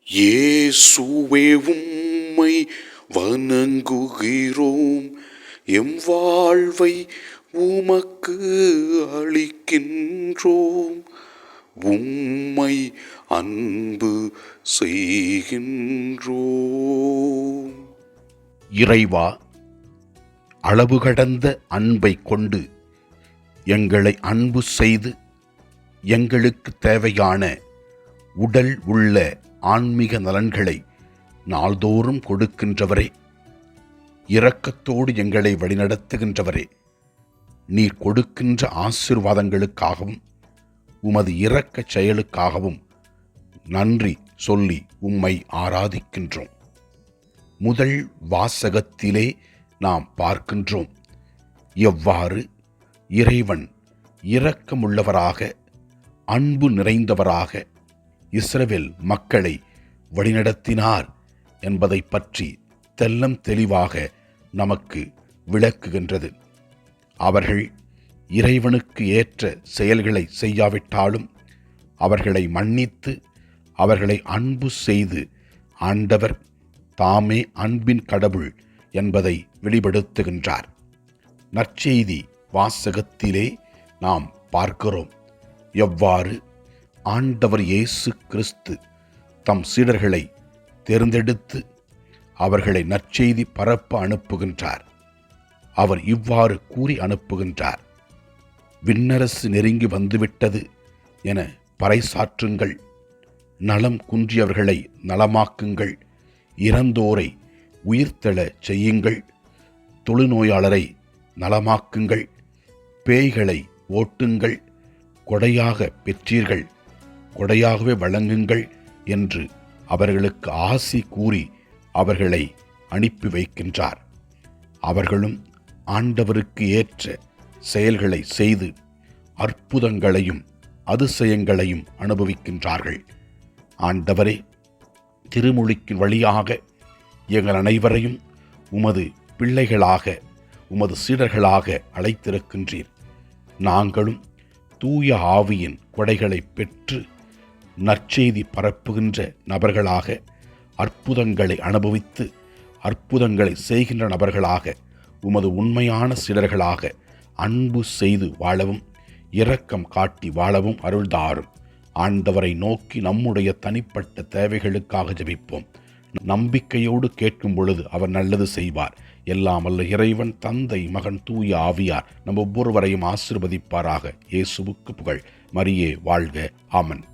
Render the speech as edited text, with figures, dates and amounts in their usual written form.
இயேசுவே உம்மை வணங்குகிறோம், எம் வாழ்வை உமக்கு அளிக்கின்றோம், உம்மை அன்பு செய்கின்றோம். இறைவா, அளவு கடந்த அன்பை கொண்டு எங்களை அன்பு செய்து எங்களுக்கு தேவையான உடல் உள்ள ஆன்மீக நலன்களை நாள்தோறும் கொடுக்கின்றவரே, இரக்கத்தோடு எங்களை வழிநடத்துகின்றவரே, நீர் கொடுக்கின்ற ஆசீர்வாதங்களுக்காகவும் உமது இரக்கச் செயலுக்காகவும் நன்றி சொல்லி உம்மை ஆராதிக்கின்றோம். முதல் வாசகத்திலே நாம் பார்க்கின்றோம் எவ்வாறு இறைவன் இரக்கமுள்ளவராக அன்பு நிறைந்தவராக இஸ்ரவேல் மக்களை வழிநடத்தினார் என்பதை பற்றி தெல்லம் தெளிவாக நமக்கு விளக்குகின்றது. அவர்கள் இறைவனுக்கு ஏற்ற செயல்களை செய்யாவிட்டாலும் அவர்களை மன்னித்து அவர்களை அன்பு செய்து ஆண்டவர் தாமே அன்பின் கடவுள் என்பதை வெளிப்படுத்துகின்றார். நற்செய்தி வாசகத்திலே நாம் பார்க்கிறோம் எவ்வாறு ஆண்டவர் இயேசு கிறிஸ்து தம் சீடர்களை தேர்ந்தெடுத்து அவர்களை நற்செய்தி பரப்ப அனுப்புகின்றார். அவர் இவ்வாறு கூறி அனுப்புகின்றார்: விண்ணரசு நெருங்கி வந்துவிட்டது என பறைசாற்றுங்கள், நலம் குன்றியவர்களை நலமாக்குங்கள், இறந்தோரை உயிர்த்தெழ செய்யுங்கள், தொழுநோயாளரை நலமாக்குங்கள், பேய்களை ஓட்டுங்கள், கொடையாக பெற்றீர்கள், கொடையாகவே வழங்குங்கள் என்று அவர்களுக்கு ஆசி கூறி அவர்களை அனுப்பி வைக்கின்றார். அவர்களும் ஆண்டவருக்கு ஏற்ற செயல்களை செய்து அற்புதங்களையும் அதிசயங்களையும் அனுபவிக்கின்றார்கள். ஆண்டவரே, திருமொழிக்கின் வழியாக எங்கள் அனைவரையும் உமது பிள்ளைகளாக உமது சீடர்களாக அழைத்திருக்கின்றீர். நாங்களும் தூய ஆவியின் கொடைகளை பெற்று நற்செய்தி பரப்புகின்ற நபர்களாக, அற்புதங்களை அனுபவித்து அற்புதங்களை செய்கின்ற நபர்களாக, உமது உண்மையான சீடர்களாக அன்பு செய்து வாழவும் இரக்கம் காட்டி வாழவும் அருள்தாரும். ஆண்டவரை நோக்கி நம்முடைய தனிப்பட்ட தேவைகளுக்காக ஜெபிப்போம். நம்பிக்கையோடு கேட்கும் பொழுது அவர் நல்லது செய்வார். எல்லாம் வல்ல இறைவன் தந்தை, மகன், தூய ஆவியார் நம் ஒவ்வொருவரையும் ஆசீர்வதிப்பாராக. இயேசுவுக்கு புகழ். மரியே வாழ்க. ஆமன்.